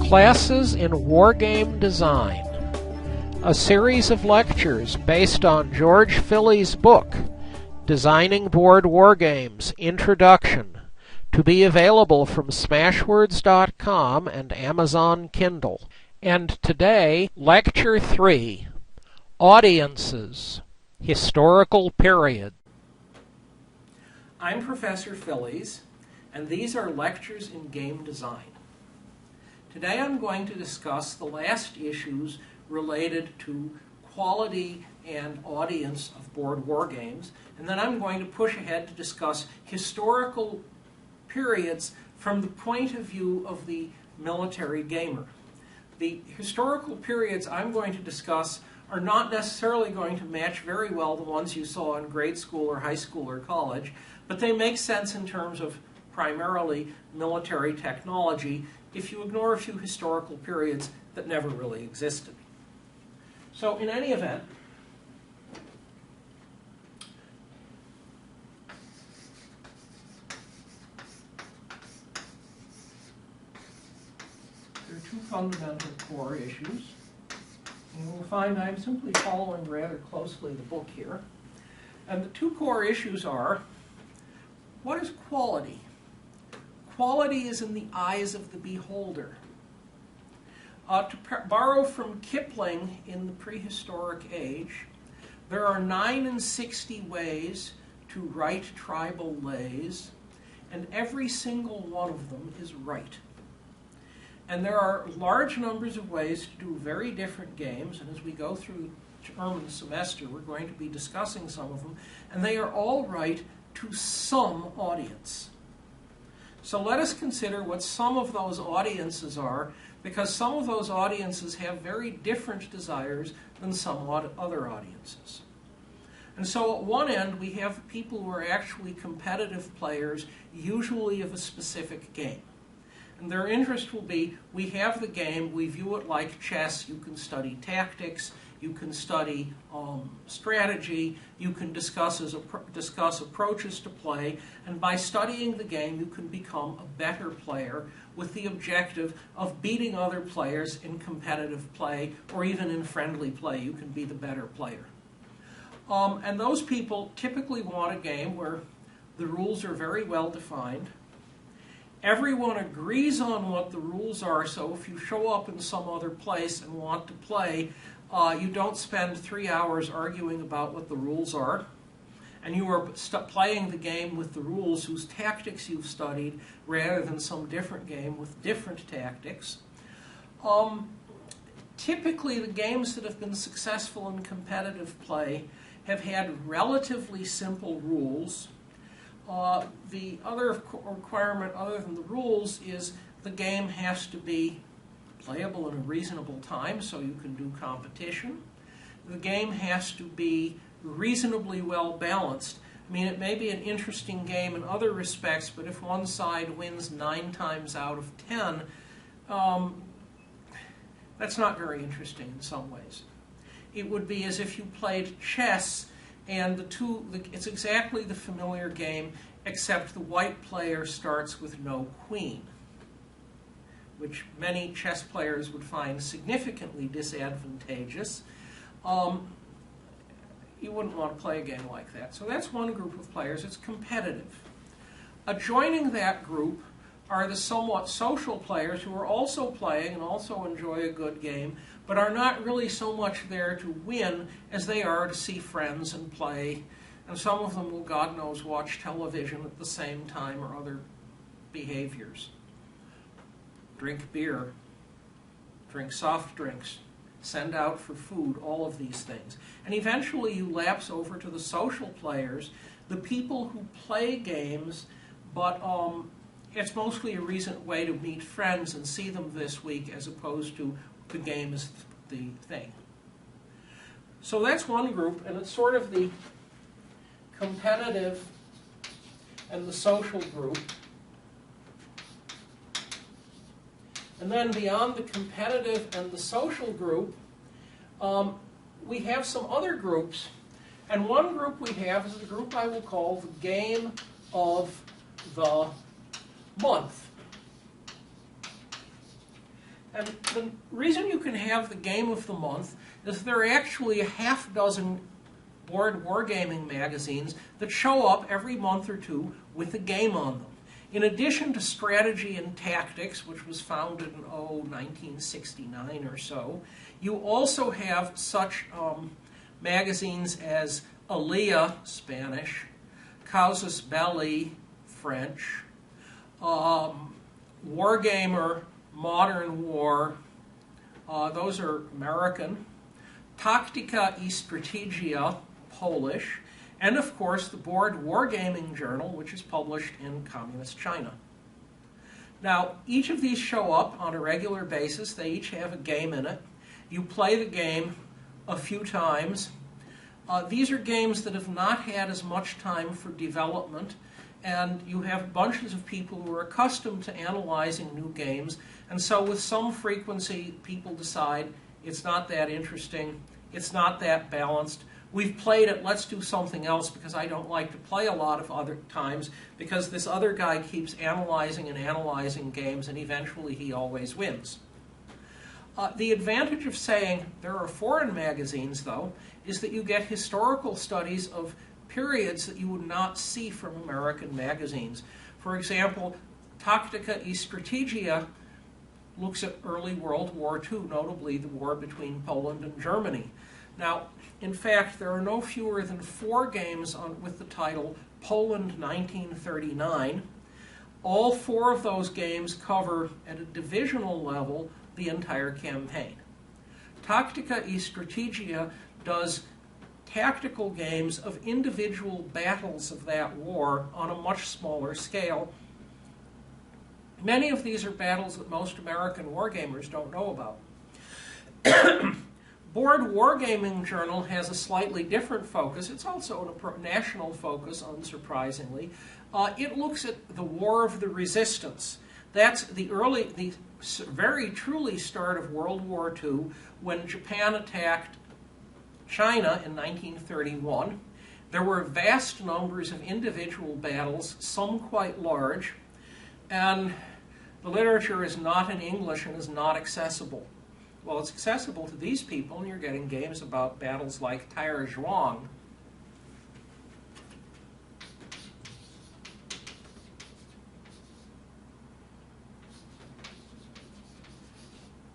Classes in Wargame Design, a series of lectures based on George Philly's book, Designing Board Wargames, Introduction, to be available from Smashwords.com and Amazon Kindle. And today, Lecture 3, Audiences, Historical Period. I'm Professor Phillies, and these are lectures in game design. Today I'm going to discuss the last issues related to quality and audience of board wargames, and then I'm going to push ahead to discuss historical periods from the point of view of the military gamer. The historical periods I'm going to discuss are not necessarily going to match very well the ones you saw in grade school or high school or college, but they make sense in terms of primarily military technology if you ignore a few historical periods that never really existed. So in any event, there are two fundamental core issues. And you'll find I'm simply following rather closely the book here. And the two core issues are, what is quality? Quality is in the eyes of the beholder. To borrow from Kipling in the prehistoric age, there are 69 ways to write tribal lays, and every single one of them is right. And there are large numbers of ways to do very different games, and as we go through the term and semester, we're going to be discussing some of them, and they are all right to some audience. So let us consider what some of those audiences are, because some of those audiences have very different desires than some other audiences. And so at one end, we have people who are actually competitive players, usually of a specific game. And their interest will be, we have the game, we view it like chess, you can study tactics, you can study strategy, you can discuss approaches to play, and by studying the game you can become a better player with the objective of beating other players in competitive play, or even in friendly play, you can be the better player. And those people typically want a game where the rules are very well defined. Everyone agrees on what the rules are, so if you show up in some other place and want to play, you don't spend 3 hours arguing about what the rules are, and you are playing the game with the rules whose tactics you've studied rather than some different game with different tactics. Typically, the games that have been successful in competitive play have had relatively simple rules. The other requirement other than the rules is the game has to be playable in a reasonable time so you can do competition. The game has to be reasonably well balanced. I mean, it may be an interesting game in other respects, but if one side wins 9 times out of 10, that's not very interesting in some ways. It would be as if you played chess and it's exactly the familiar game, except the white player starts with no queen, which many chess players would find significantly disadvantageous. You wouldn't want to play a game like that. So that's one group of players. It's competitive. Adjoining that group are the somewhat social players who are also playing and also enjoy a good game, but are not really so much there to win as they are to see friends and play. And some of them will, God knows, watch television at the same time or other behaviors. Drink beer, drink soft drinks, send out for food, all of these things. And eventually you lapse over to the social players, the people who play games, but it's mostly a way to meet friends and see them this week as opposed to the game is the thing. So that's one group, and it's sort of the competitive and the social group. And then beyond the competitive and the social group, we have some other groups. And one group we have is the group I will call the game of the month. And the reason you can have the game of the month is there are actually a half dozen Board Wargaming magazines that show up every month or two with a game on them. In addition to Strategy and Tactics, which was founded in, 1969 or so, you also have such magazines as Alia, Spanish, Casus Belli, French, Wargamer, Modern War, those are American, Taktika I Strategia, Polish, and of course the Board Wargaming Journal, which is published in Communist China. Now, each of these show up on a regular basis. They each have a game in it. You play the game a few times. These are games that have not had as much time for development, and you have bunches of people who are accustomed to analyzing new games, and so with some frequency people decide it's not that interesting, it's not that balanced, we've played it, let's do something else because I don't like to play a lot of other times because this other guy keeps analyzing and analyzing games and eventually he always wins. The advantage of saying there are foreign magazines, though, is that you get historical studies of periods that you would not see from American magazines. For example, Taktika I Strategia looks at early World War II, notably the war between Poland and Germany. Now, in fact, there are no fewer than 4 games with the title Poland 1939. All 4 of those games cover, at a divisional level, the entire campaign. Taktika I Strategia does tactical games of individual battles of that war on a much smaller scale. Many of these are battles that most American wargamers don't know about. Board Wargaming Journal has a slightly different focus. It's also a national focus, unsurprisingly. It looks at the War of the Resistance. That's the very truly start of World War II, when Japan attacked China in 1931. There were vast numbers of individual battles, some quite large, and the literature is not in English and is not accessible. Well, it's accessible to these people, and you're getting games about battles like Tair Zhuang.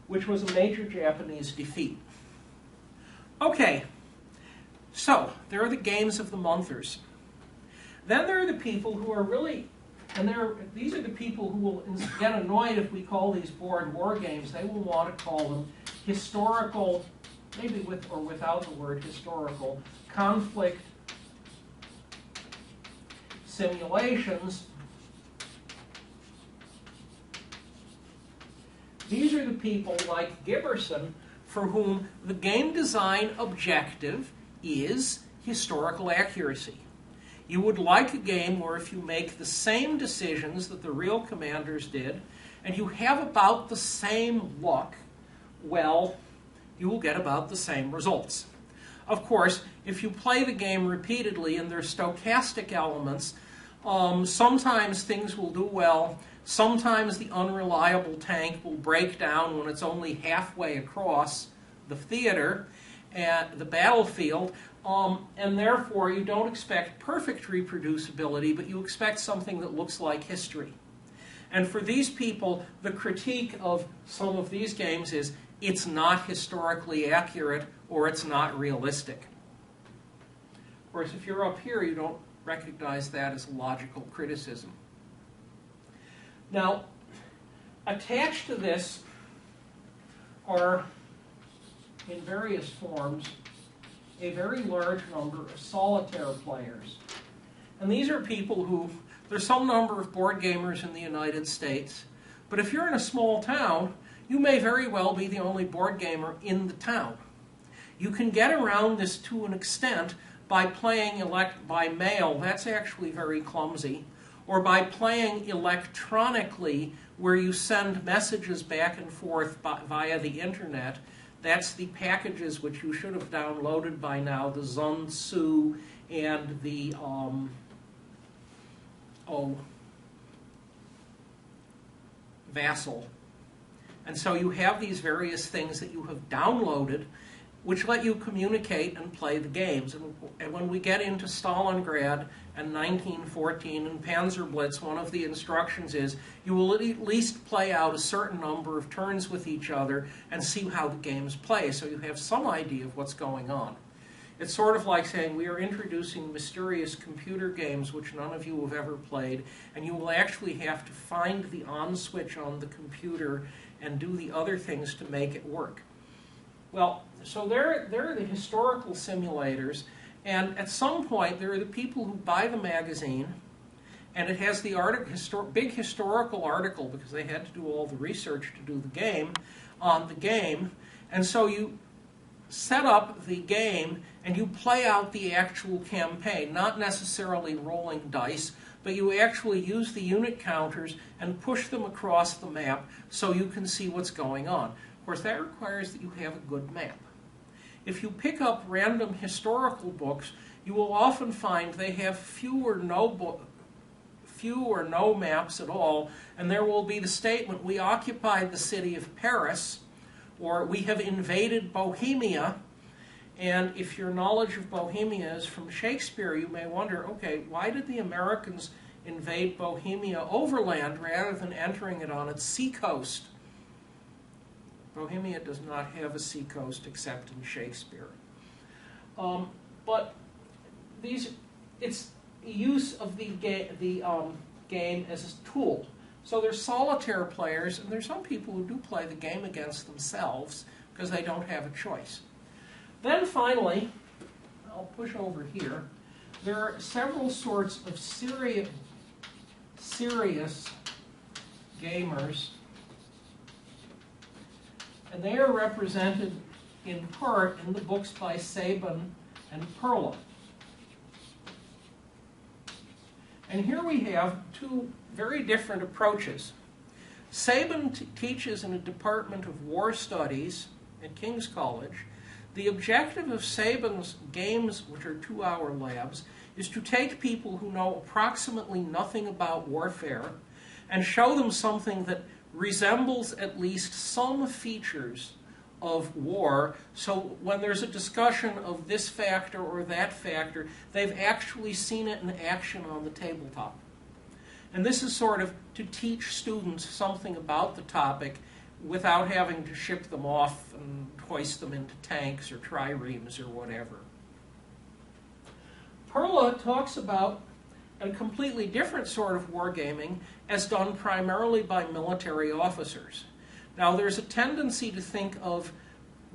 Which was a major Japanese defeat. Okay, so there are the games of the monthers. Then there are the people who are really, these are the people who will get annoyed if we call these board war games. They will want to call them historical, maybe with or without the word historical, conflict simulations. These are the people like Giberson for whom the game design objective is historical accuracy. You would like a game where if you make the same decisions that the real commanders did, and you have about the same luck, well, you will get about the same results. Of course, if you play the game repeatedly and there's stochastic elements, sometimes things will do well. Sometimes the unreliable tank will break down when it's only halfway across the theater and the battlefield, and therefore you don't expect perfect reproducibility, but you expect something that looks like history. And for these people, the critique of some of these games is it's not historically accurate or it's not realistic. Of course, if you're up here, you don't recognize that as a logical criticism. Now, attached to this are, in various forms, a very large number of solitaire players. And these are people who, there's some number of board gamers in the United States, but if you're in a small town, you may very well be the only board gamer in the town. You can get around this to an extent by playing by mail. That's actually very clumsy. Or by playing electronically, where you send messages back and forth via the internet. That's the packages which you should have downloaded by now, the Sun Tzu and the Vassal. And so you have these various things that you have downloaded which let you communicate and play the games. And when we get into Stalingrad and 1914 and Panzerblitz, one of the instructions is you will at least play out a certain number of turns with each other and see how the games play, so you have some idea of what's going on. It's sort of like saying we are introducing mysterious computer games which none of you have ever played, and you will actually have to find the on switch on the computer and do the other things to make it work. Well, so there are the historical simulators, and at some point there are the people who buy the magazine, and it has the big historical article, because they had to do all the research to do the game, on the game, and so you set up the game and you play out the actual campaign, not necessarily rolling dice, but you actually use the unit counters and push them across the map so you can see what's going on. Of course, that requires that you have a good map. If you pick up random historical books, you will often find they have few or no maps at all, and there will be the statement, we occupied the city of Paris, or we have invaded Bohemia. And if your knowledge of Bohemia is from Shakespeare, you may wonder, okay, why did the Americans invade Bohemia overland rather than entering it on its seacoast? Bohemia does not have a seacoast except in Shakespeare. But it's use of the game as a tool. So there's solitaire players, and there's some people who do play the game against themselves because they don't have a choice. Then finally, I'll push over here, there are several sorts of serious gamers, and they are represented in part in the books by Sabin and Perla. And here we have two very different approaches. Sabin teaches in a Department of War Studies at King's College. The objective of Sabin's games, which are 2-hour labs, is to take people who know approximately nothing about warfare and show them something that resembles at least some features of war, so when there's a discussion of this factor or that factor, they've actually seen it in action on the tabletop. And this is sort of to teach students something about the topic without having to ship them off and hoist them into tanks or triremes or whatever. Perla talks about a completely different sort of wargaming as done primarily by military officers. Now, there's a tendency to think of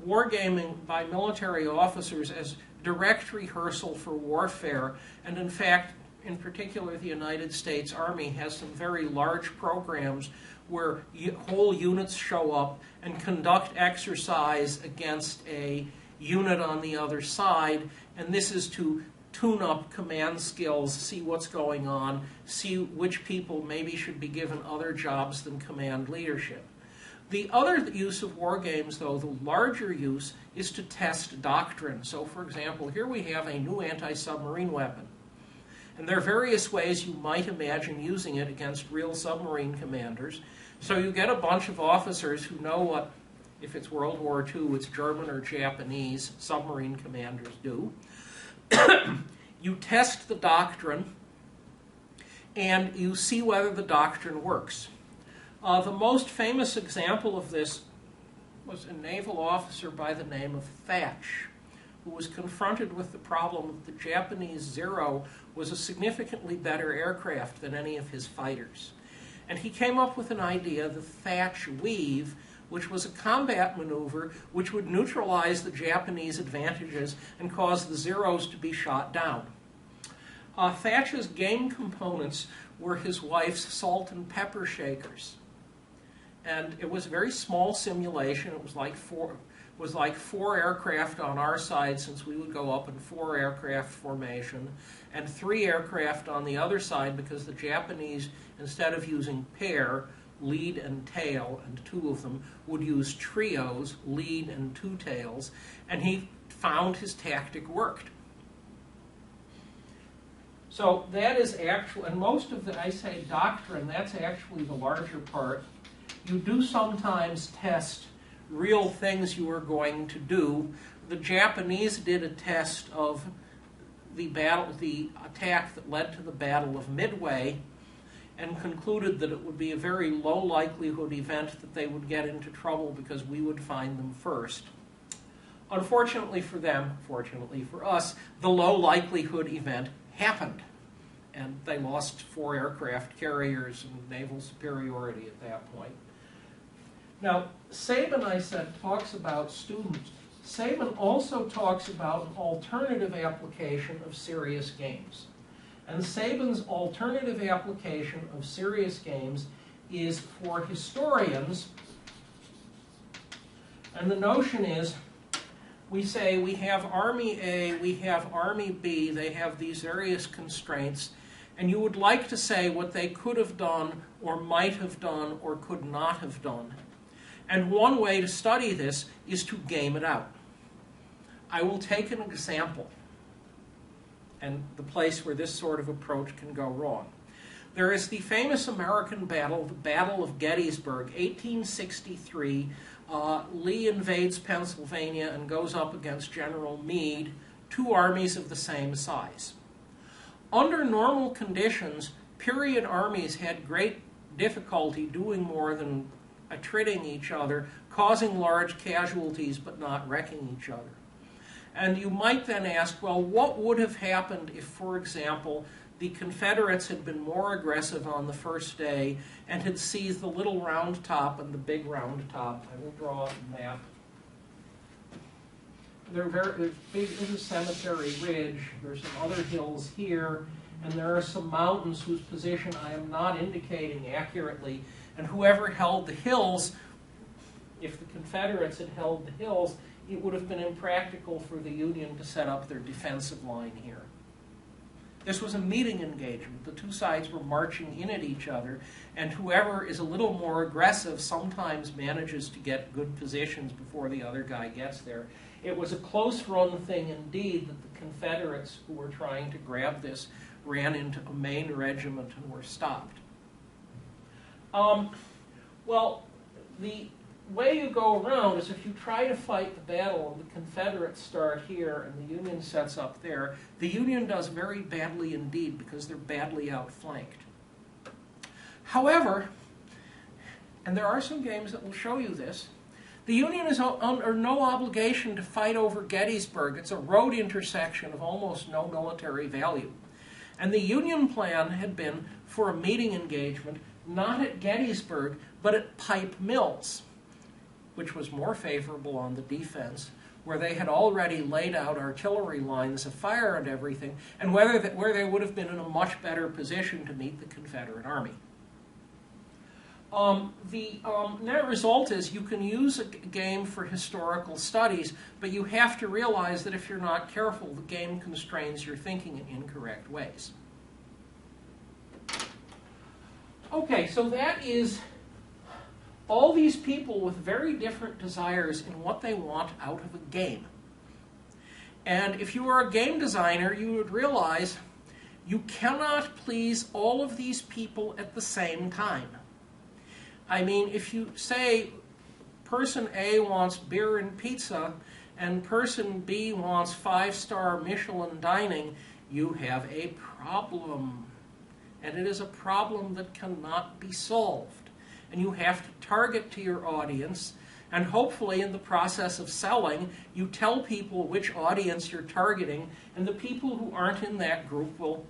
wargaming by military officers as direct rehearsal for warfare, and in fact, in particular, the United States Army has some very large programs where whole units show up and conduct exercise against a unit on the other side, and this is to tune up command skills, see what's going on, see which people maybe should be given other jobs than command leadership. The other use of war games, though, the larger use, is to test doctrine. So, for example, here we have a new anti-submarine weapon. And there are various ways you might imagine using it against real submarine commanders. So you get a bunch of officers who know what, if it's World War II, it's German or Japanese submarine commanders do. You test the doctrine, and you see whether the doctrine works. The most famous example of this was a naval officer by the name of Thatch, who was confronted with the problem that the Japanese Zero was a significantly better aircraft than any of his fighters. And he came up with an idea, the Thatch Weave, which was a combat maneuver which would neutralize the Japanese advantages and cause the Zeros to be shot down. Thatch's game components were his wife's salt and pepper shakers. And it was a very small simulation. It was like four aircraft on our side, since we would go up in 4 aircraft formation, and 3 aircraft on the other side, because the Japanese, instead of using pair, lead and tail, and 2 of them, would use trios, lead and 2 tails, and he found his tactic worked. So that is actually, and most of the, I say doctrine, that's actually the larger part. you do sometimes test real things you are going to do. The Japanese did a test of the attack that led to the Battle of Midway, and concluded that it would be a very low likelihood event that they would get into trouble because we would find them first. Unfortunately for them, fortunately for us, the low likelihood event happened, and they lost 4 aircraft carriers and naval superiority at that point. Now, Sabin, I said, talks about students. Sabin also talks about an alternative application of serious games. And Sabin's alternative application of serious games is for historians. And the notion is, we say we have Army A, we have Army B, they have these various constraints, and you would like to say what they could have done or might have done or could not have done. And one way to study this is to game it out. I will take an example, and the place where this sort of approach can go wrong. There is the famous American battle, the Battle of Gettysburg, 1863. Lee invades Pennsylvania and goes up against General Meade, 2 armies of the same size. Under normal conditions, period armies had great difficulty doing more than attriting each other, causing large casualties but not wrecking each other. And you might then ask, well, what would have happened if, for example, the Confederates had been more aggressive on the first day and had seized the little round top and the big round top? I will draw a map. There's big, this is Cemetery Ridge. There's some other hills here, and there are some mountains whose position I am not indicating accurately. And whoever held the hills, if the Confederates had held the hills, it would have been impractical for the Union to set up their defensive line here. This was a meeting engagement. The 2 sides were marching in at each other, and whoever is a little more aggressive sometimes manages to get good positions before the other guy gets there. It was a close-run thing indeed that the Confederates who were trying to grab this ran into a Maine regiment and were stopped. Well, the way you go around is if you try to fight the battle and the Confederates start here and the Union sets up there, the Union does very badly indeed because they're badly outflanked. However, and there are some games that will show you this, the Union is under no obligation to fight over Gettysburg. It's a road intersection of almost no military value. And the Union plan had been for a meeting engagement not at Gettysburg, but at Pipe Mills, which was more favorable on the defense, where they had already laid out artillery lines of fire and everything, and where they would have been in a much better position to meet the Confederate Army. The net result is you can use a game for historical studies, but you have to realize that if you're not careful, the game constrains your thinking in incorrect ways. Okay, so that is all these people with very different desires in what they want out of a game. And if you were a game designer, you would realize you cannot please all of these people at the same time. I mean, if you say person A wants beer and pizza and person B wants 5-star Michelin dining, you have a problem. And it is a problem that cannot be solved. And you have to target to your audience, and hopefully in the process of selling, you tell people which audience you're targeting, and the people who aren't in that group will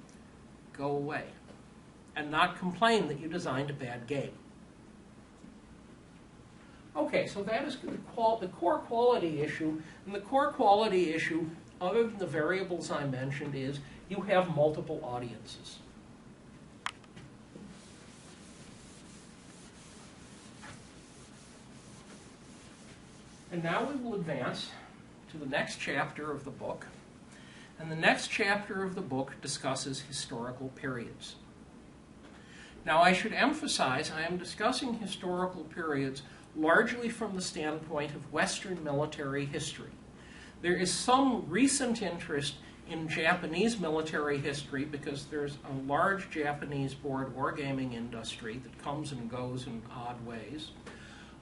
go away and not complain that you designed a bad game. Okay, so that is the core quality issue. And the core quality issue, other than the variables I mentioned, is you have multiple audiences. And now we will advance to the next chapter of the book. And the next chapter of the book discusses historical periods. Now I should emphasize I am discussing historical periods largely from the standpoint of Western military history. There is some recent interest in Japanese military history because there's a large Japanese board wargaming industry that comes and goes in odd ways.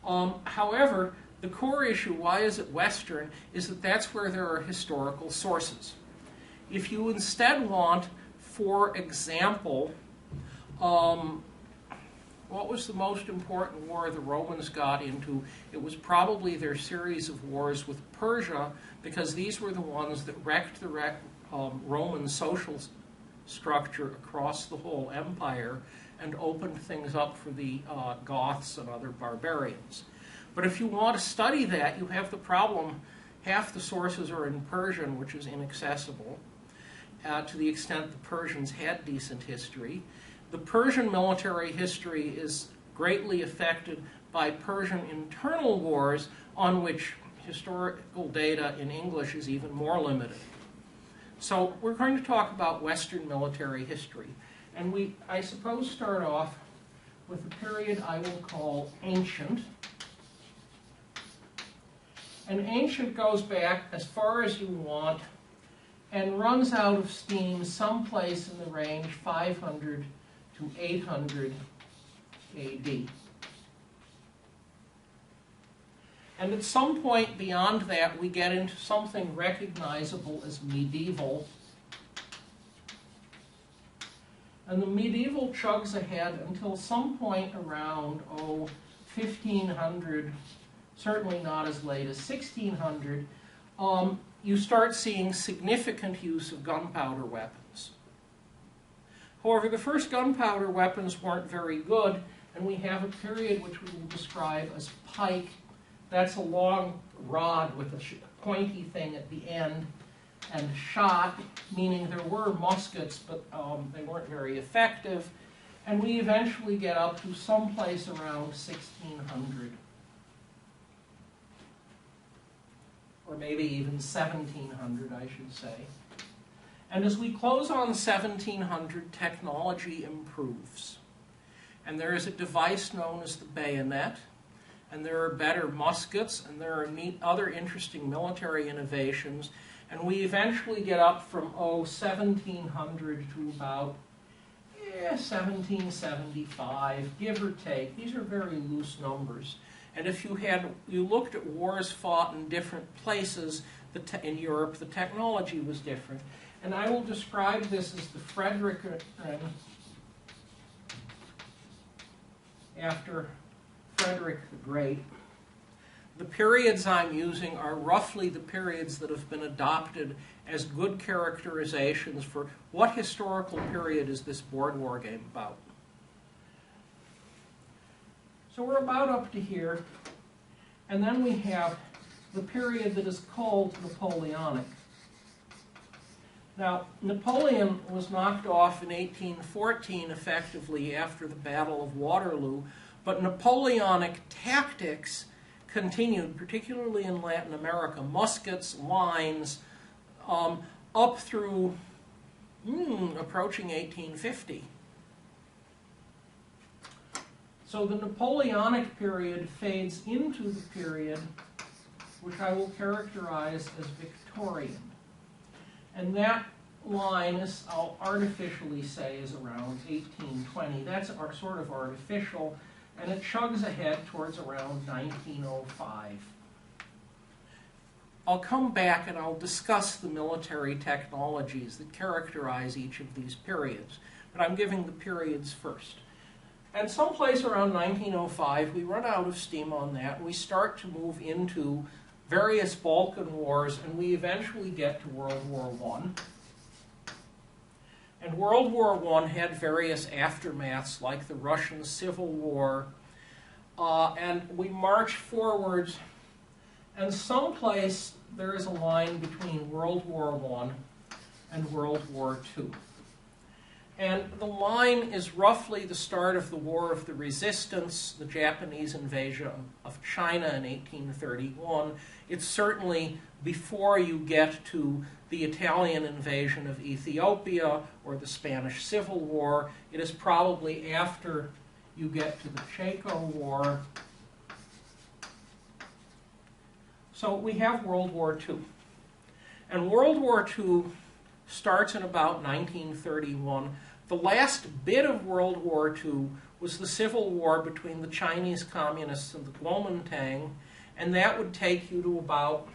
However, the core issue, why is it Western, is that that's where there are historical sources. If you instead want, for example, what was the most important war the Romans got into? It was probably their series of wars with Persia, because these were the ones that wrecked the Roman social structure across the whole empire and opened things up for the Goths and other barbarians. But if you want to study that, you have the problem, half the sources are in Persian, which is inaccessible, to the extent the Persians had decent history. The Persian military history is greatly affected by Persian internal wars, on which historical data in English is even more limited. So we're going to talk about Western military history. And we, I suppose, start off with a period I will call ancient. And ancient goes back as far as you want and runs out of steam someplace in the range 500 to 800 AD. And at some point beyond that, we get into something recognizable as medieval. And the medieval chugs ahead until some point around, 1500, certainly not as late as 1600, you start seeing significant use of gunpowder weapons. However, the first gunpowder weapons weren't very good, and we have a period which we will describe as pike. That's a long rod with a pointy thing at the end, and shot, meaning there were muskets, but they weren't very effective. And we eventually get up to someplace around 1600. Or maybe even 1700, I should say. And as we close on 1700, technology improves. And there is a device known as the bayonet, and there are better muskets, and there are other interesting military innovations. And we eventually get up from, 1700 to about 1775, give or take. These are very loose numbers. And if you looked at wars fought in different places in Europe, the technology was different. And I will describe this as the Frederick, after Frederick the Great. The periods I'm using are roughly the periods that have been adopted as good characterizations for what historical period is this board war game about. So we're about up to here, and then we have the period that is called Napoleonic. Now, Napoleon was knocked off in 1814, effectively after the Battle of Waterloo, but Napoleonic tactics continued, particularly in Latin America, muskets, lines, up through approaching 1850. So the Napoleonic period fades into the period which I will characterize as Victorian. And that line, I'll artificially say, is around 1820. That's sort of artificial, and it chugs ahead towards around 1905. I'll come back and I'll discuss the military technologies that characterize each of these periods, but I'm giving the periods first. And someplace around 1905, we run out of steam on that. We start to move into various Balkan wars, and we eventually get to World War I. And World War I had various aftermaths, like the Russian Civil War, and we march forwards, and someplace there is a line between World War I and World War II. And the line is roughly the start of the War of the Resistance, the Japanese invasion of China in 1831. It's certainly before you get to the Italian invasion of Ethiopia or the Spanish Civil War. It is probably after you get to the Chaco War. So we have World War II. And World War II starts in about 1931 The last bit of World War II was the civil war between the Chinese communists and the Kuomintang, and that would take you to about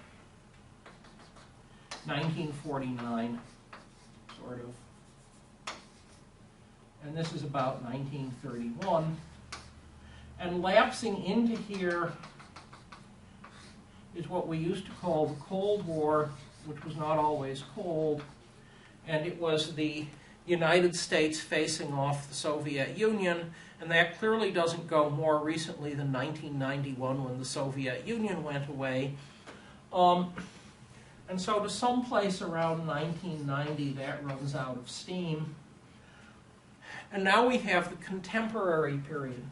1949, sort of. And this is about 1931. And lapsing into here is what we used to call the Cold War, which was not always cold, and it was the United States facing off the Soviet Union, and that clearly doesn't go more recently than 1991 when the Soviet Union went away. And so to someplace around 1990, that runs out of steam. And now we have the contemporary period.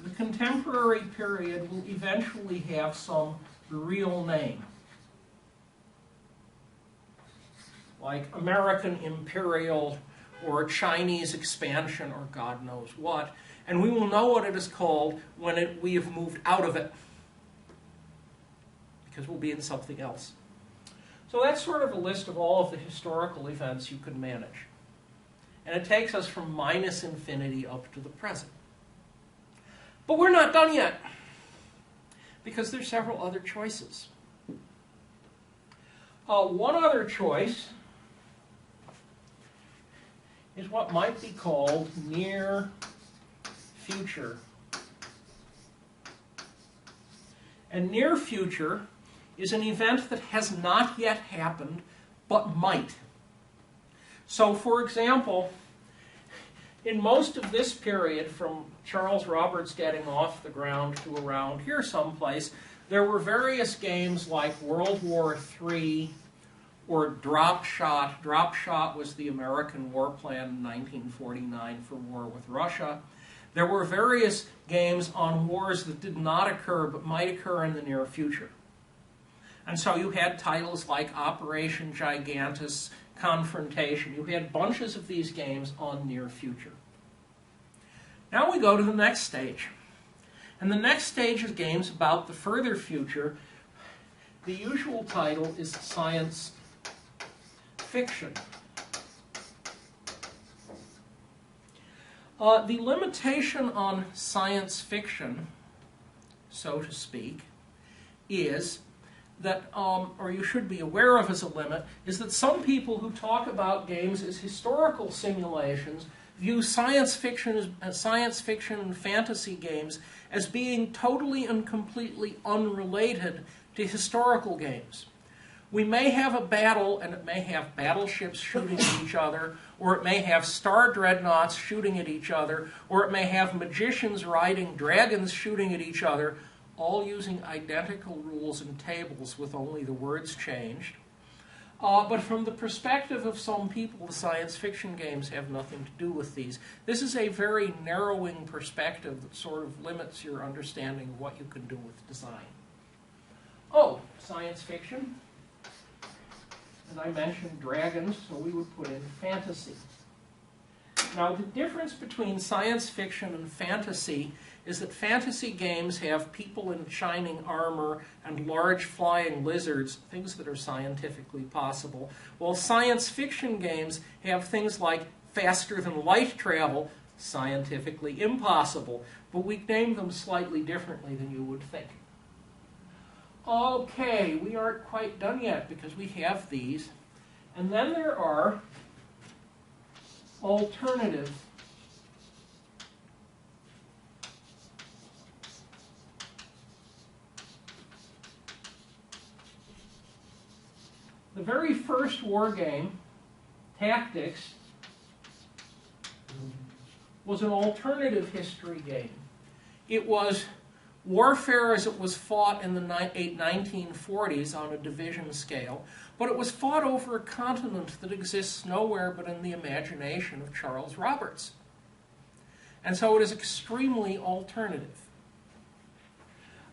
The contemporary period will eventually have some real name, like American imperial or Chinese expansion or God knows what, and we will know what it is called when we have moved out of it, because we'll be in something else. So that's sort of a list of all of the historical events you could manage. And it takes us from minus infinity up to the present. But we're not done yet, because there's several other choices. One other choice is what might be called near future. And near future is an event that has not yet happened, but might. So, for example, in most of this period, from Charles Roberts getting off the ground to around here someplace, there were various games like World War III or Drop Shot. Drop Shot was the American war plan in 1949 for war with Russia. There were various games on wars that did not occur but might occur in the near future. And so you had titles like Operation Gigantus, Confrontation. You had bunches of these games on near future. Now we go to the next stage. And the next stage is games about the further future. The usual title is science fiction. The limitation on science fiction, so to speak, is that, or you should be aware of as a limit, is that some people who talk about games as historical simulations view science fiction and fantasy games as being totally and completely unrelated to historical games. We may have a battle, and it may have battleships shooting at each other, or it may have star dreadnoughts shooting at each other, or it may have magicians riding dragons shooting at each other, all using identical rules and tables with only the words changed. But from the perspective of some people, the science fiction games have nothing to do with these. This is a very narrowing perspective that sort of limits your understanding of what you can do with design. Oh, science fiction. And I mentioned dragons, so we would put in fantasy. Now, the difference between science fiction and fantasy is that fantasy games have people in shining armor and large flying lizards, things that are scientifically possible, while science fiction games have things like faster than light travel, scientifically impossible, but we name them slightly differently than you would think. Okay, we aren't quite done yet because we have these. And then there are alternative The very first war game, Tactics, was an alternative history game. It was warfare as it was fought in the 1940s on a division scale, but it was fought over a continent that exists nowhere but in the imagination of Charles Roberts. And so it is extremely alternative.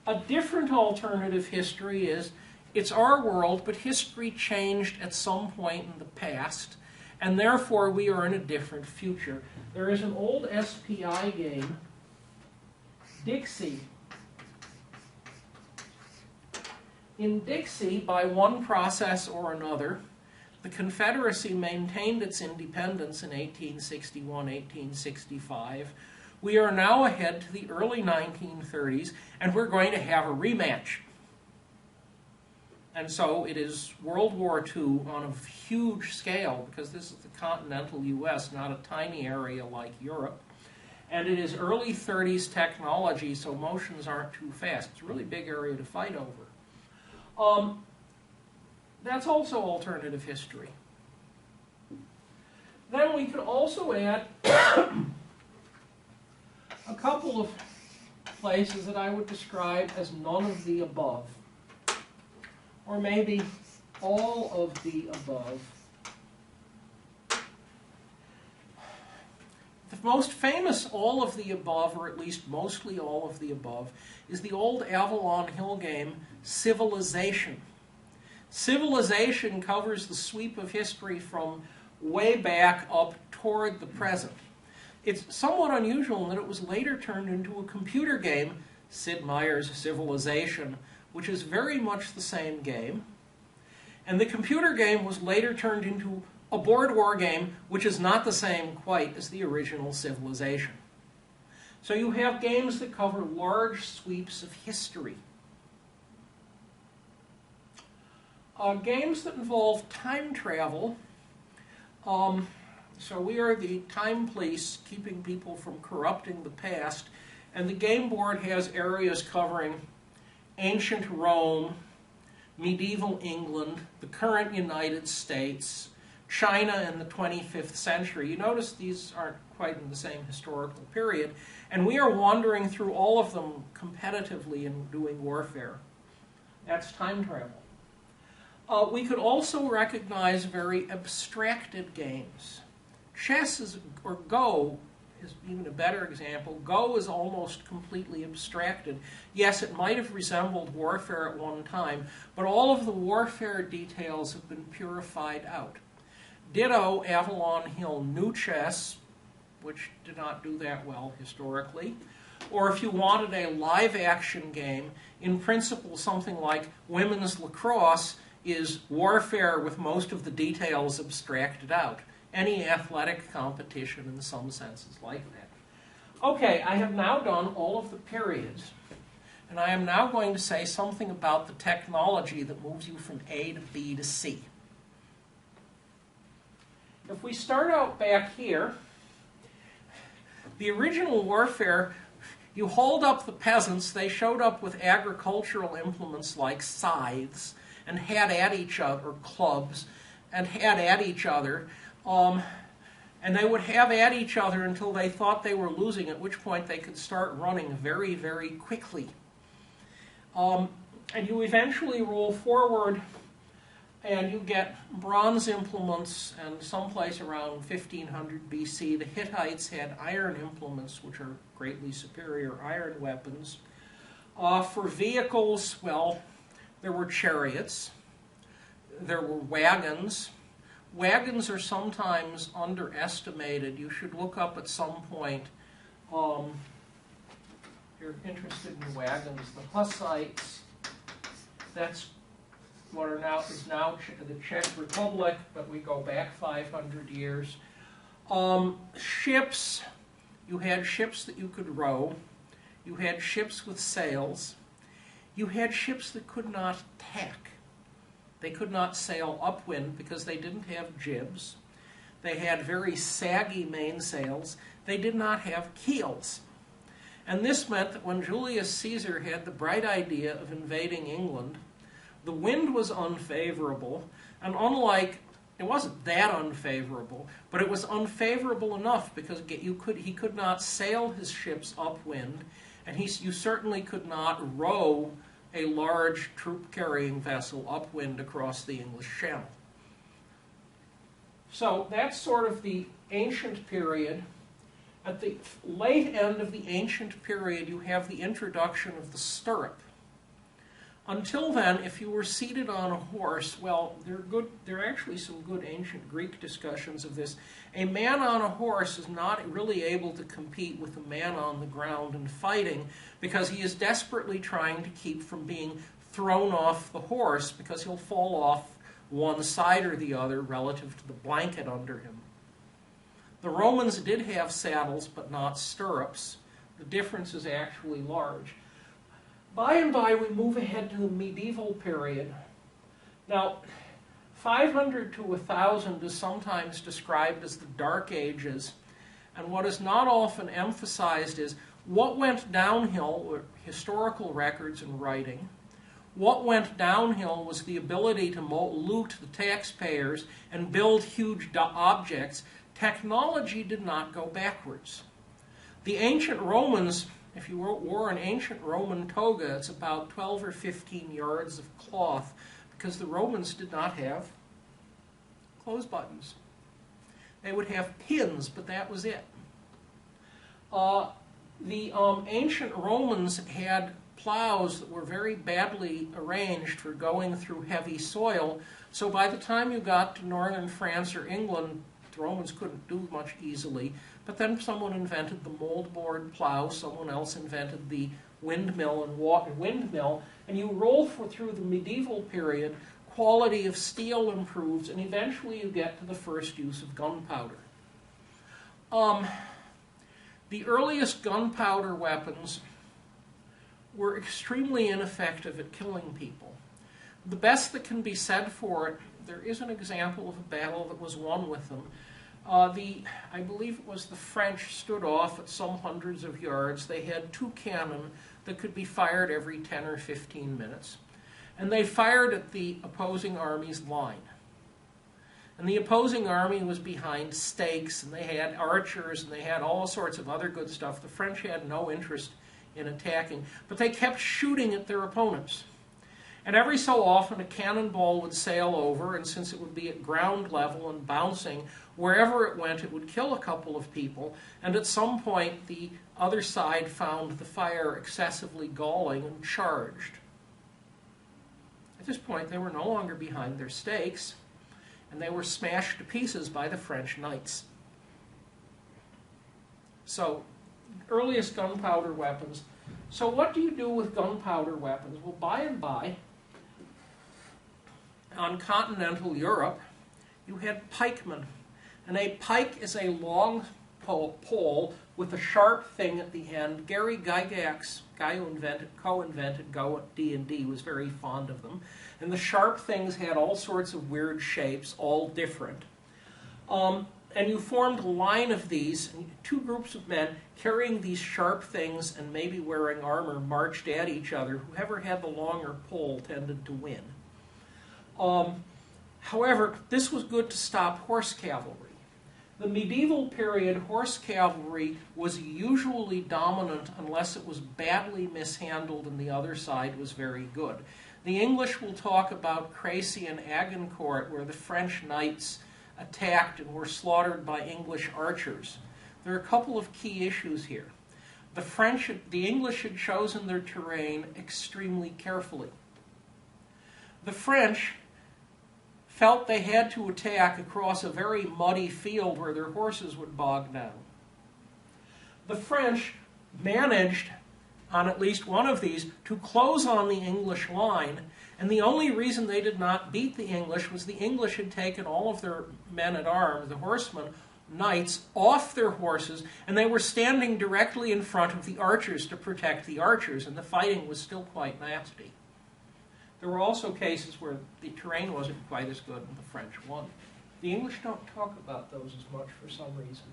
A different alternative history is, it's our world, but history changed at some point in the past, and therefore we are in a different future. There is an old SPI game, Dixie. In Dixie, by one process or another, The Confederacy maintained its independence in 1861, 1865. We are now ahead to the early 1930s, and we're going to have a rematch. And so it is World War II on a huge scale, because this is the continental U.S., not a tiny area like Europe. And it is early 30s technology, so motions aren't too fast. It's a really big area to fight over. That's also alternative history. Then we could also add a couple of places that I would describe as none of the above, or maybe all of the above. The most famous all of the above, or at least mostly all of the above, is the old Avalon Hill game, Civilization. Civilization covers the sweep of history from way back up toward the present. It's somewhat unusual in that it was later turned into a computer game, Sid Meier's Civilization, which is very much the same game. And the computer game was later turned into a board war game, which is not the same quite as the original Civilization. So you have games that cover large sweeps of history. Games that involve time travel. So we are the time police, keeping people from corrupting the past. And the game board has areas covering ancient Rome, medieval England, the current United States, China in the 25th century. You notice these aren't quite in the same historical period. And we are wandering through all of them competitively and doing warfare. That's time travel. We could also recognize very abstracted games. Chess is, or Go is even a better example. Go is almost completely abstracted. Yes, it might have resembled warfare at one time, but all of the warfare details have been purified out. Ditto, Avalon Hill New Chess, which did not do that well historically. Or if you wanted a live-action game, in principle something like women's lacrosse is warfare with most of the details abstracted out. Any athletic competition in some sense is like that. Okay, I have now done all of the periods, and I am now going to say something about the technology that moves you from A to B to C. If we start out back here, the original warfare, you hold up the peasants, they showed up with agricultural implements like scythes, and had at each other, or clubs, and had at each other. And they would have at each other until they thought they were losing, at which point they could start running very, very quickly. And you eventually roll forward, and you get bronze implements, and someplace around 1500 BC, the Hittites had iron implements, which are greatly superior iron weapons. For vehicles, well, there were chariots, there were wagons. Wagons are sometimes underestimated. You should look up at some point, if you're interested in wagons, the Hussites, that's what is now the Czech Republic, but we go back 500 years. Ships, you had ships that you could row. You had ships with sails. You had ships that could not tack. They could not sail upwind because they didn't have jibs. They had very saggy mainsails. They did not have keels. And this meant that when Julius Caesar had the bright idea of invading England, the wind was unfavorable, and it wasn't that unfavorable, but it was unfavorable enough because he could not sail his ships upwind, and you certainly could not row a large troop-carrying vessel upwind across the English Channel. So that's sort of the ancient period. At the late end of the ancient period, you have the introduction of the stirrup. Until then, if you were seated on a horse, well, there are actually some good ancient Greek discussions of this. A man on a horse is not really able to compete with a man on the ground in fighting because he is desperately trying to keep from being thrown off the horse because he'll fall off one side or the other relative to the blanket under him. The Romans did have saddles, but not stirrups. The difference is actually large. By and by, we move ahead to the medieval period. Now, 500 to 1000 is sometimes described as the Dark Ages, and what is not often emphasized is what went downhill were historical records and writing. What went downhill was the ability to loot the taxpayers and build huge objects. Technology did not go backwards. The ancient Romans, if you wore an ancient Roman toga, it's about 12 or 15 yards of cloth, because the Romans did not have clothes buttons. They would have pins, but that was it. The ancient Romans had plows that were very badly arranged for going through heavy soil, so by the time you got to northern France or England, the Romans couldn't do much easily. But then someone invented the moldboard plow, someone else invented the windmill and you roll through the medieval period, quality of steel improves, and eventually you get to the first use of gunpowder. The earliest gunpowder weapons were extremely ineffective at killing people. The best that can be said for it, there is an example of a battle that was won with them. I believe it was the French stood off at some hundreds of yards. They had 2 cannon that could be fired every 10 or 15 minutes. And they fired at the opposing army's line. And the opposing army was behind stakes, and they had archers, and they had all sorts of other good stuff. The French had no interest in attacking, but they kept shooting at their opponents. And every so often a cannonball would sail over, and since it would be at ground level and bouncing, wherever it went it would kill a couple of people, and at some point the other side found the fire excessively galling and charged. At this point they were no longer behind their stakes, and they were smashed to pieces by the French knights. So, earliest gunpowder weapons. So what do you do with gunpowder weapons? Well, by and by, on continental Europe, you had pikemen. And a pike is a long pole with a sharp thing at the end. Gary Gygax, guy who co-invented D&D, was very fond of them. And the sharp things had all sorts of weird shapes, all different. And you formed a line of these, and 2 groups of men carrying these sharp things and maybe wearing armor marched at each other. Whoever had the longer pole tended to win. However, this was good to stop horse cavalry. The medieval period, horse cavalry was usually dominant unless it was badly mishandled and the other side was very good. The English will talk about Crécy and Agincourt, where the French knights attacked and were slaughtered by English archers. There are a couple of key issues here. The English had chosen their terrain extremely carefully. The French felt they had to attack across a very muddy field where their horses would bog down. The French managed, on at least one of these, to close on the English line, and the only reason they did not beat the English was the English had taken all of their men-at-arms, the horsemen, knights, off their horses, and they were standing directly in front of the archers to protect the archers, and the fighting was still quite nasty. There were also cases where the terrain wasn't quite as good and the French won. The English don't talk about those as much for some reason.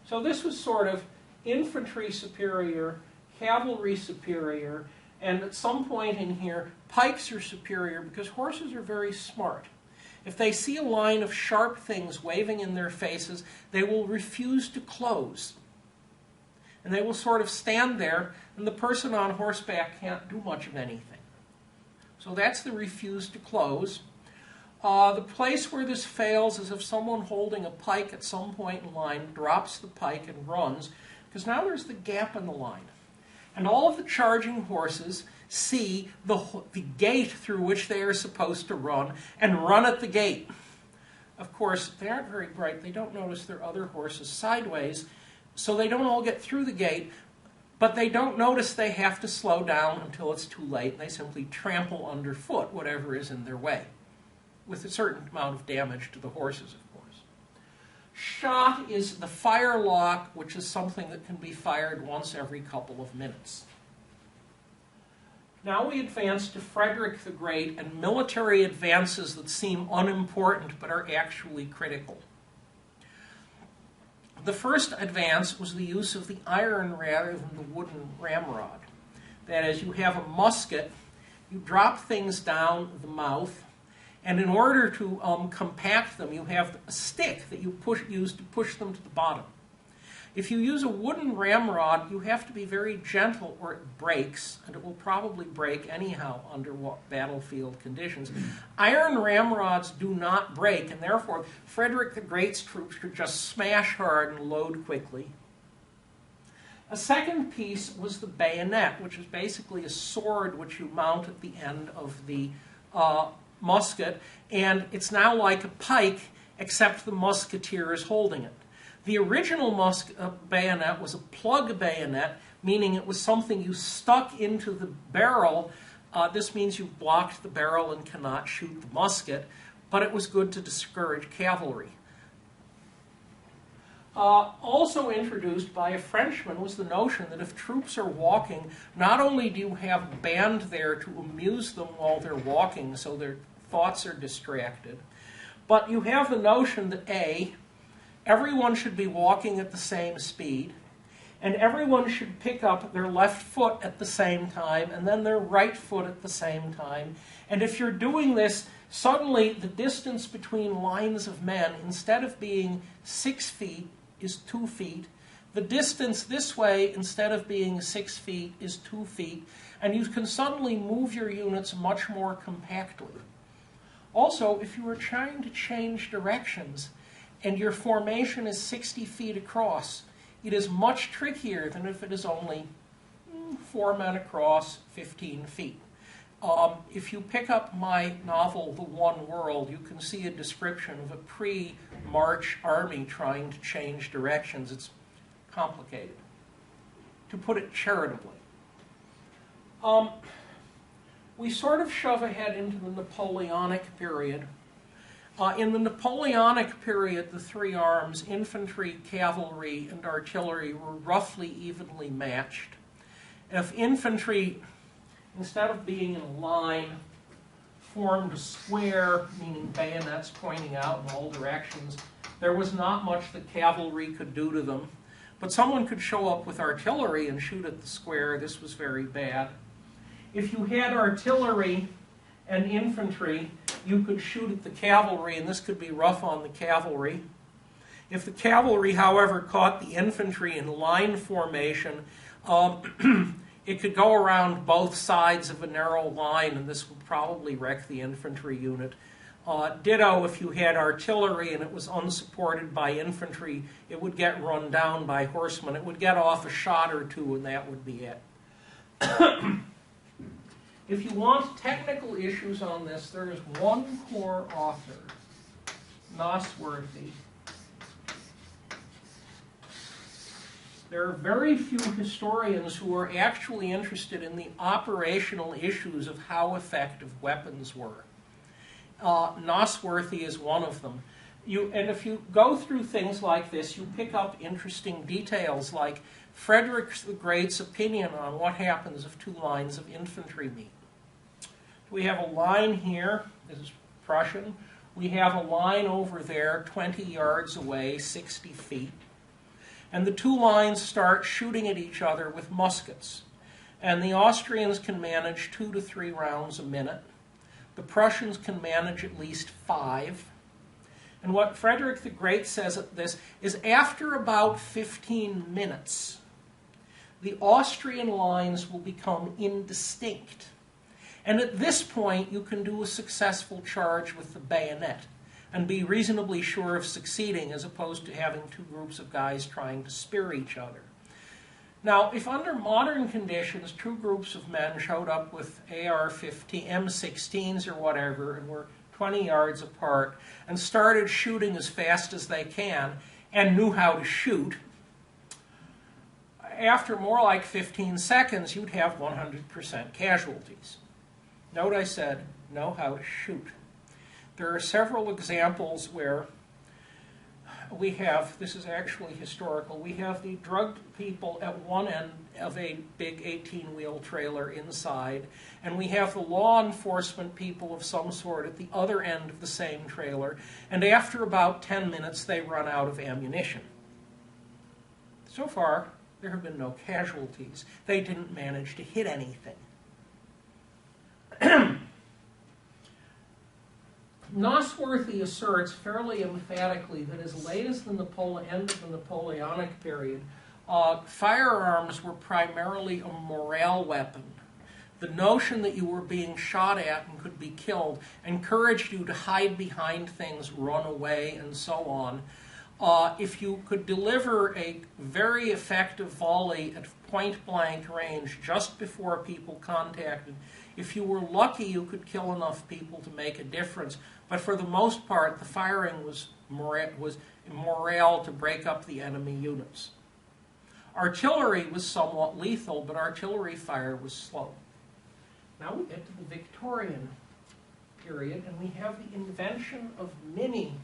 So this was sort of infantry superior, cavalry superior, and at some point in here, pikes are superior because horses are very smart. If they see a line of sharp things waving in their faces, they will refuse to close. And they will sort of stand there, and the person on horseback can't do much of anything. So that's the refuse to close. The place where this fails is if someone holding a pike at some point in line drops the pike and runs, because now there's the gap in the line. And all of the charging horses see the gate through which they are supposed to run and run at the gate. Of course, they aren't very bright. They don't notice their other horses sideways, so they don't all get through the gate, but they don't notice they have to slow down until it's too late. They simply trample underfoot whatever is in their way. with a certain amount of damage to the horses, of course. Shot is the firelock, which is something that can be fired once every couple of minutes. Now we advance to Frederick the Great and military advances that seem unimportant but are actually critical. The first advance was the use of the iron rather than the wooden ramrod. That is, you have a musket, you drop things down the mouth, and in order to compact them, you have a stick that you use to push them to the bottom. If you use a wooden ramrod, you have to be very gentle or it breaks, and it will probably break anyhow under battlefield conditions. Iron ramrods do not break, and therefore Frederick the Great's troops could just smash hard and load quickly. A second piece was the bayonet, which is basically a sword which you mount at the end of the musket, and it's now like a pike, except the musketeer is holding it. The original bayonet was a plug bayonet, meaning it was something you stuck into the barrel. This means you blocked the barrel and cannot shoot the musket, but it was good to discourage cavalry. Also introduced by a Frenchman was the notion that if troops are walking, not only do you have a band there to amuse them while they're walking so their thoughts are distracted, but you have the notion that everyone should be walking at the same speed, and everyone should pick up their left foot at the same time, and then their right foot at the same time. And if you're doing this, suddenly the distance between lines of men, instead of being 6 feet, is 2 feet. The distance this way, instead of being 6 feet, is 2 feet. And you can suddenly move your units much more compactly. Also, if you are trying to change directions, and your formation is 60 feet across, it is much trickier than if it is only 4 men across, 15 feet. If you pick up my novel, The One World, you can see a description of a pre-March army trying to change directions. It's complicated, to put it charitably. We sort of shove ahead into the Napoleonic period. In the Napoleonic period, the three arms, infantry, cavalry, and artillery, were roughly evenly matched. If infantry, instead of being in a line, formed a square, meaning bayonets pointing out in all directions, there was not much that cavalry could do to them. But someone could show up with artillery and shoot at the square. This was very bad. If you had artillery and infantry, you could shoot at the cavalry, and this could be rough on the cavalry. If the cavalry, however, caught the infantry in line formation, it could go around both sides of a narrow line, and this would probably wreck the infantry unit. Ditto, if you had artillery and it was unsupported by infantry, it would get run down by horsemen. It would get off a shot or two, and that would be it. If you want technical issues on this, there is one core author, Nosworthy. There are very few historians who are actually interested in the operational issues of how effective weapons were. Nosworthy is one of them. And if you go through things like this, you pick up interesting details like Frederick the Great's opinion on what happens if two lines of infantry meet. We have a line here, this is Prussian. We have a line over there 20 yards away, 60 feet. And the two lines start shooting at each other with muskets. And the Austrians can manage 2 to 3 rounds a minute. The Prussians can manage at least 5. And what Frederick the Great says at this is after about 15 minutes, the Austrian lines will become indistinct. And at this point, you can do a successful charge with the bayonet and be reasonably sure of succeeding as opposed to having two groups of guys trying to spear each other. Now, if under modern conditions, two groups of men showed up with AR-15, M16s or whatever, and were 20 yards apart, and started shooting as fast as they can, and knew how to shoot, after more like 15 seconds, you'd have 100% casualties. Note I said, know how to shoot. There are several examples where we have, this is actually historical, we have the drugged people at one end of a big 18-wheel trailer inside, and we have the law enforcement people of some sort at the other end of the same trailer, and after about 10 minutes they run out of ammunition. So far, there have been no casualties. They didn't manage to hit anything. Nosworthy asserts fairly emphatically that as late as the end of the Napoleonic period, firearms were primarily a morale weapon. The notion that you were being shot at and could be killed encouraged you to hide behind things, run away, and so on. If you could deliver a very effective volley at point-blank range just before people contacted, if you were lucky, you could kill enough people to make a difference. But for the most part, the firing was morale to break up the enemy units. Artillery was somewhat lethal, but artillery fire was slow. Now we get to the Victorian period, and we have the invention of mini.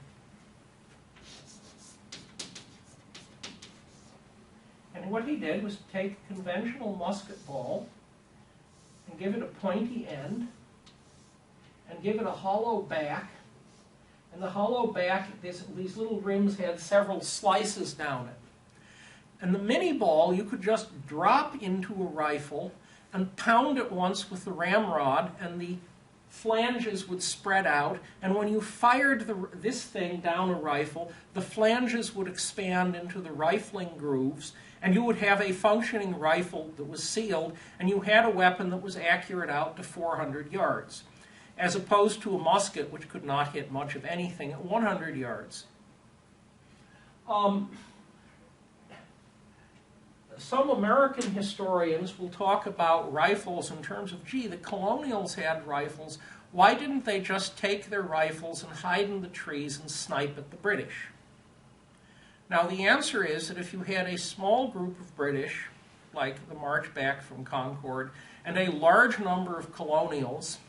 And what he did was take a conventional musket ball and give it a pointy end and give it a hollow back. And the hollow back, these little rims had several slices down it. And the mini ball you could just drop into a rifle and pound it once with the ramrod, and the flanges would spread out. And when you fired this thing down a rifle, the flanges would expand into the rifling grooves, and you would have a functioning rifle that was sealed, and you had a weapon that was accurate out to 400 yards, as opposed to a musket, which could not hit much of anything at 100 yards. Some American historians will talk about rifles in terms of, gee, the colonials had rifles. Why didn't they just take their rifles and hide in the trees and snipe at the British? Now, the answer is that if you had a small group of British, like the march back from Concord, and a large number of colonials,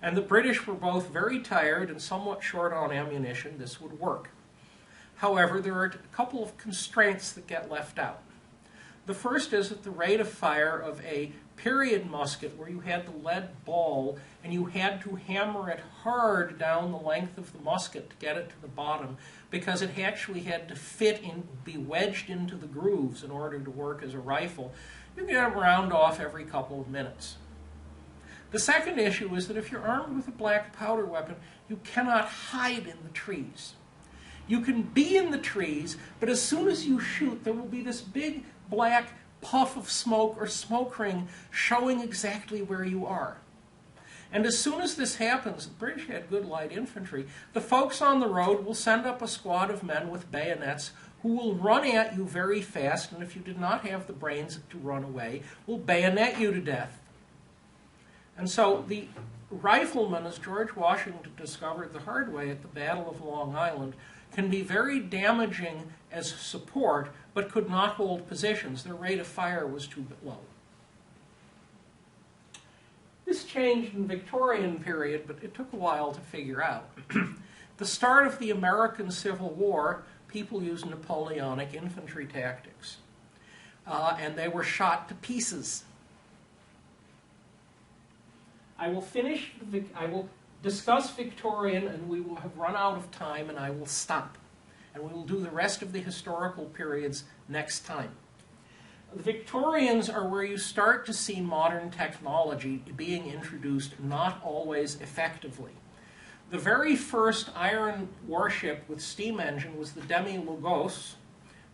and the British were both very tired and somewhat short on ammunition, this would work. However, there are a couple of constraints that get left out. The first is that the rate of fire of a period musket, where you had the lead ball and you had to hammer it hard down the length of the musket to get it to the bottom, because it actually had to fit in, be wedged into the grooves in order to work as a rifle, you get a round off every couple of minutes. The second issue is that if you're armed with a black powder weapon, you cannot hide in the trees. You can be in the trees, but as soon as you shoot, there will be this big black puff of smoke or smoke ring showing exactly where you are. And as soon as this happens, the British had good light infantry, the folks on the road will send up a squad of men with bayonets who will run at you very fast, and if you did not have the brains to run away, will bayonet you to death. And so the riflemen, as George Washington discovered the hard way at the Battle of Long Island, can be very damaging as support, but could not hold positions. Their rate of fire was too low. This changed in the Victorian period, but it took a while to figure out. The start of the American Civil War, people used Napoleonic infantry tactics, and they were shot to pieces. I will discuss Victorian, and we will have run out of time, and I will stop. And we will do the rest of the historical periods next time. The Victorians are where you start to see modern technology being introduced, not always effectively. The very first iron warship with steam engine was the Demi-Lugos,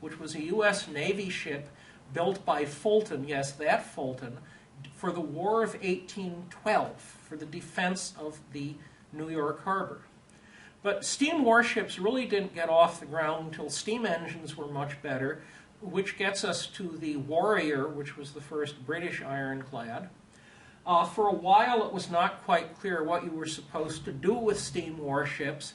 which was a U.S. Navy ship built by Fulton, yes, that Fulton, for the War of 1812, for the defense of the New York harbor. But steam warships really didn't get off the ground until steam engines were much better, which gets us to the Warrior, which was the first British ironclad. For a while, it was not quite clear what you were supposed to do with steam warships.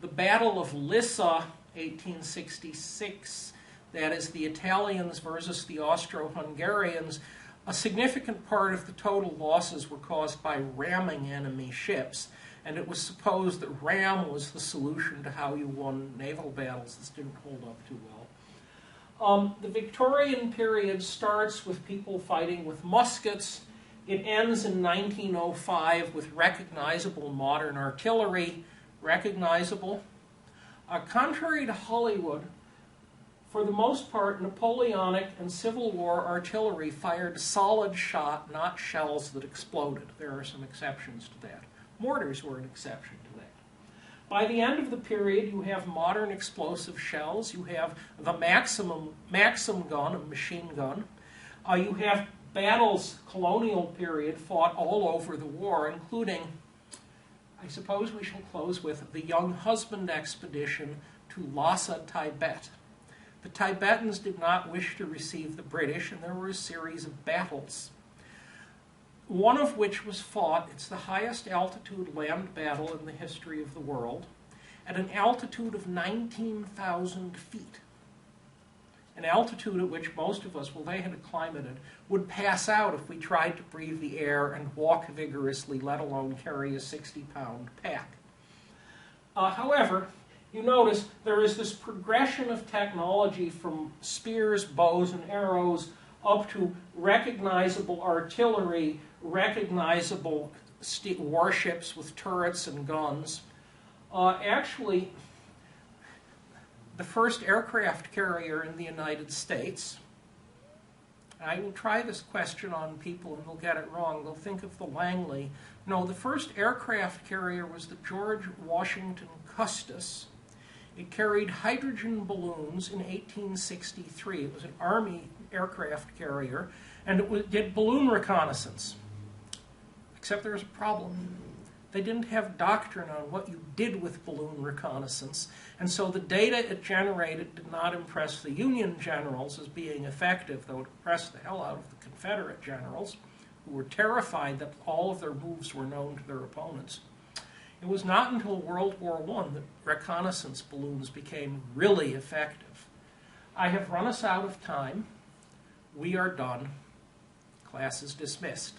The Battle of Lissa, 1866, that is the Italians versus the Austro-Hungarians, a significant part of the total losses were caused by ramming enemy ships. and it was supposed that ram was the solution to how you won naval battles. This didn't hold up too well. The Victorian period starts with people fighting with muskets. It ends in 1905 with recognizable modern artillery. Recognizable. Contrary to Hollywood, for the most part, Napoleonic and Civil War artillery fired solid shot, not shells that exploded. There are some exceptions to that. Mortars were an exception to that. By the end of the period, you have modern explosive shells. You have the Maxim gun, a machine gun. You have battles, colonial period, fought all over the war, including, I suppose we shall close with, the Young Husband expedition to Lhasa, Tibet. The Tibetans did not wish to receive the British, and there were a series of battles. One of which was fought, it's the highest altitude land battle in the history of the world, at an altitude of 19,000 feet. An altitude at which most of us, well, they had acclimated, would pass out if we tried to breathe the air and walk vigorously, let alone carry a 60-pound pack. However, you notice there is this progression of technology from spears, bows, and arrows up to recognizable artillery, recognizable warships with turrets and guns. Actually, the first aircraft carrier in the United States, I will try this question on people and they'll get it wrong. They'll think of the Langley. No, the first aircraft carrier was the George Washington Custis. It carried hydrogen balloons in 1863. It was an Army aircraft carrier, and it did balloon reconnaissance. Except there was a problem. They didn't have doctrine on what you did with balloon reconnaissance, and so the data it generated did not impress the Union generals as being effective, though it impressed the hell out of the Confederate generals, who were terrified that all of their moves were known to their opponents. It was not until World War I that reconnaissance balloons became really effective. I have run us out of time. We are done. Class is dismissed.